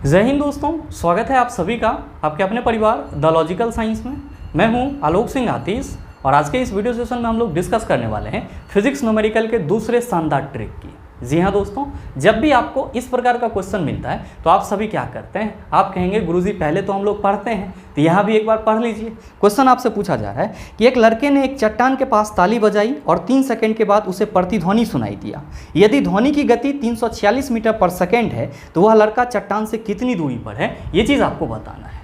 जय हिंद दोस्तों, स्वागत है आप सभी का आपके अपने परिवार द लॉजिकल साइंस में। मैं हूं आलोक सिंह आतिश और आज के इस वीडियो सेशन में हम लोग डिस्कस करने वाले हैं फिजिक्स न्यूमेरिकल के दूसरे शानदार ट्रिक की। जी हाँ दोस्तों, जब भी आपको इस प्रकार का क्वेश्चन मिलता है तो आप सभी क्या करते हैं, आप कहेंगे गुरुजी पहले तो हम लोग पढ़ते हैं, तो यहाँ भी एक बार पढ़ लीजिए। क्वेश्चन आपसे पूछा जा रहा है कि एक लड़के ने एक चट्टान के पास ताली बजाई और 3 सेकंड के बाद उसे प्रतिध्वनि सुनाई दिया। यदि ध्वनि की गति 346 मीटर पर सेकंड है तो वह लड़का चट्टान से कितनी दूरी पर है, ये चीज़ आपको बताना है।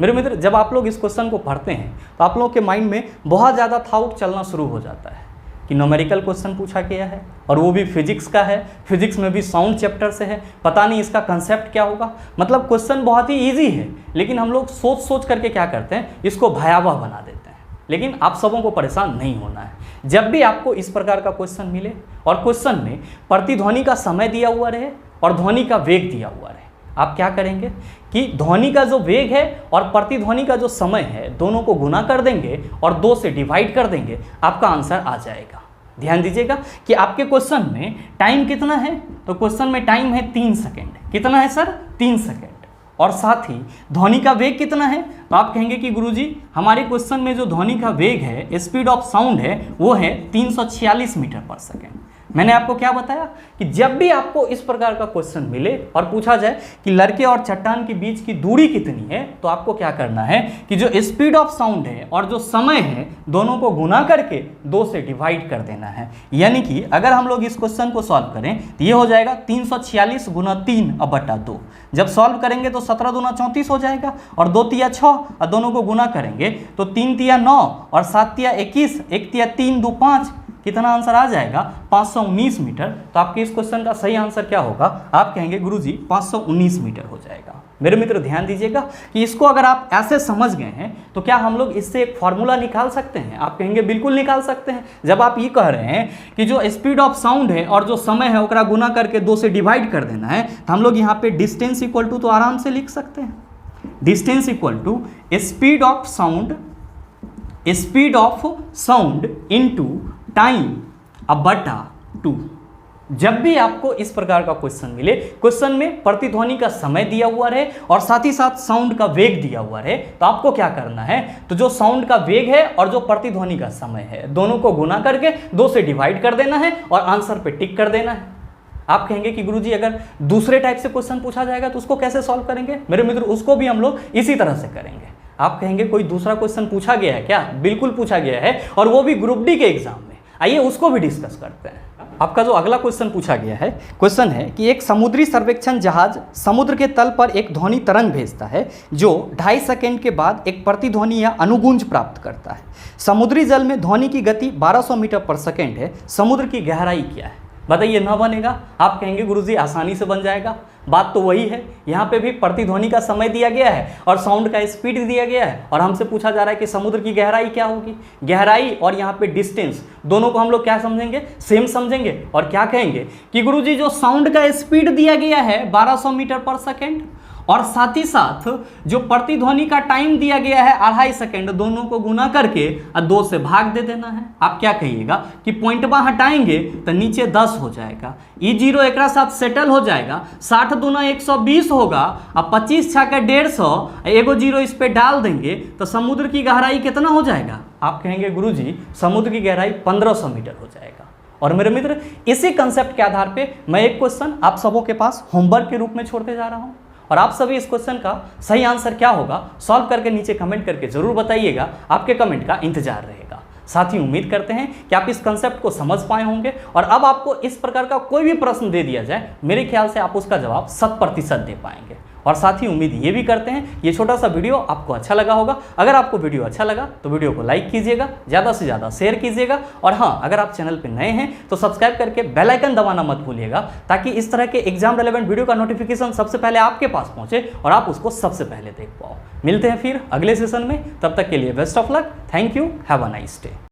मेरे मित्र, जब आप लोग इस क्वेश्चन को पढ़ते हैं तो आप लोगों के माइंड में बहुत ज़्यादा थॉट चलना शुरू हो जाता है कि न्यूमेरिकल क्वेश्चन पूछा गया है और वो भी फिजिक्स का है, फिजिक्स में भी साउंड चैप्टर से है, पता नहीं इसका कंसेप्ट क्या होगा। मतलब क्वेश्चन बहुत ही इजी है, लेकिन हम लोग सोच सोच करके क्या करते हैं, इसको भयावह बना देते हैं। लेकिन आप सबों को परेशान नहीं होना है। जब भी आपको इस प्रकार का क्वेश्चन मिले और क्वेश्चन में प्रतिध्वनि का समय दिया हुआ रहे और ध्वनि का वेग दिया हुआ रहे, आप क्या करेंगे कि ध्वनि का जो वेग है और प्रतिध्वनि का जो समय है दोनों को गुना कर देंगे और 2 से डिवाइड कर देंगे, आपका आंसर आ जाएगा। ध्यान दीजिएगा कि आपके क्वेश्चन में टाइम कितना है, तो क्वेश्चन में टाइम है 3 सेकंड। कितना है सर? 3 सेकंड। और साथ ही ध्वनि का वेग कितना है, तो आप कहेंगे कि गुरुजी हमारे क्वेश्चन में जो ध्वनि का वेग है, स्पीड ऑफ साउंड है, वो है 346 मीटर पर सेकंड। मैंने आपको क्या बताया कि जब भी आपको इस प्रकार का क्वेश्चन मिले और पूछा जाए कि लड़के और चट्टान के बीच की दूरी कितनी है, तो आपको क्या करना है कि जो स्पीड ऑफ साउंड है और जो समय है दोनों को गुना करके 2 से डिवाइड कर देना है। यानी कि अगर हम लोग इस क्वेश्चन को सॉल्व करें तो ये हो जाएगा 346 गुना 3/2। जब सॉल्व करेंगे तो 17 दूना 34 हो जाएगा और 2 तिया 6 और दोनों को गुना करेंगे तो 3 तिया 9 और 7 तिया 21, 1 तिया 3, 2 5, कितना आंसर आ जाएगा? 519 मीटर। तो आपके इस क्वेश्चन का सही आंसर क्या होगा? आप कहेंगे गुरुजी 519 मीटर हो जाएगा। मेरे मित्र ध्यान दीजिएगा कि इसको अगर आप ऐसे समझ गए हैं तो क्या हम लोग इससे एक फॉर्मूला निकाल सकते हैं? आप कहेंगे बिल्कुल निकाल सकते हैं। जब आप ये कह रहे हैं कि जो स्पीड ऑफ साउंड है और जो समय है ओकरा गुना करके 2 से डिवाइड कर देना है, तो हम लोग यहाँ पे डिस्टेंस इक्वल टू तो आराम से लिख सकते हैं। Distance equal to speed of sound into time बटा 2। जब भी आपको इस प्रकार का क्वेश्चन मिले, क्वेश्चन में प्रतिध्वनि का समय दिया हुआ रहे और साथ ही साथ साउंड का वेग दिया हुआ रहे, तो आपको क्या करना है, तो जो साउंड का वेग है और जो प्रतिध्वनि का समय है दोनों को गुना करके 2 से डिवाइड कर देना है और आंसर पे टिक कर देना है। आप कहेंगे कि गुरुजी अगर दूसरे टाइप से क्वेश्चन पूछा जाएगा तो उसको कैसे सॉल्व करेंगे? मेरे मित्र, उसको भी हम लोग इसी तरह से करेंगे। आप कहेंगे कोई दूसरा क्वेश्चन पूछा गया है क्या? बिल्कुल पूछा गया है, और वो भी ग्रुप डी के एग्जाम में। आइए उसको भी डिस्कस करते हैं। आपका जो अगला क्वेश्चन पूछा गया है, क्वेश्चन है कि एक समुद्री सर्वेक्षण जहाज समुद्र के तल पर एक ध्वनि तरंग भेजता है जो 2.5 सेकंड के बाद एक प्रतिध्वनि या अनुगूंज प्राप्त करता है। समुद्री जल में ध्वनि की गति 1200 मीटर पर सेकंड है। समुद्र की गहराई क्या है? बताइए। ना बनेगा? आप कहेंगे गुरुजी आसानी से बन जाएगा। बात तो वही है, यहाँ पे भी प्रतिध्वनि का समय दिया गया है और साउंड का स्पीड दिया गया है और हमसे पूछा जा रहा है कि समुद्र की गहराई क्या होगी। गहराई और यहाँ पे डिस्टेंस दोनों को हम लोग क्या समझेंगे? सेम समझेंगे। और क्या कहेंगे कि गुरुजी जो साउंड का स्पीड दिया गया है 1200 मीटर पर सेकेंड और साथ ही साथ जो प्रतिध्वनि का टाइम दिया गया है 2.5 सेकंड, दोनों को गुना करके 2 से भाग दे देना है। आप क्या कहिएगा कि पॉइंटवा हटाएंगे तो नीचे 10 हो जाएगा, E0 एक साथ सेटल हो जाएगा, 60 दूना 120 होगा, अब 25 छाका 150, एगो 0 इस पे डाल देंगे तो समुद्र की गहराई कितना हो जाएगा? आप कहेंगे गुरुजी समुद्र की गहराई 1500 मीटर हो जाएगा। और मेरे मित्र, इसी कंसेप्ट के आधार पे मैं एक क्वेश्चन आप सबों के पास होमवर्क के रूप में छोड़ते जा रहा हूं और आप सभी इस क्वेश्चन का सही आंसर क्या होगा सॉल्व करके नीचे कमेंट करके जरूर बताइएगा। आपके कमेंट का इंतजार रहेगा। साथ ही उम्मीद करते हैं कि आप इस कंसेप्ट को समझ पाए होंगे और अब आपको इस प्रकार का कोई भी प्रश्न दे दिया जाए, मेरे ख्याल से आप उसका जवाब 100% दे पाएंगे। और साथ ही उम्मीद ये भी करते हैं ये छोटा सा वीडियो आपको अच्छा लगा होगा। अगर आपको वीडियो अच्छा लगा तो वीडियो को लाइक कीजिएगा, ज़्यादा से ज़्यादा शेयर कीजिएगा और हाँ, अगर आप चैनल पे नए हैं तो सब्सक्राइब करके बेल आइकन दबाना मत भूलिएगा, ताकि इस तरह के एग्जाम रेलेवेंट वीडियो का नोटिफिकेशन सबसे पहले आपके पास पहुंचे और आप उसको सबसे पहले देख पाओ। मिलते हैं फिर अगले सेशन में, तब तक के लिए best of luck. Thank you, have a nice day.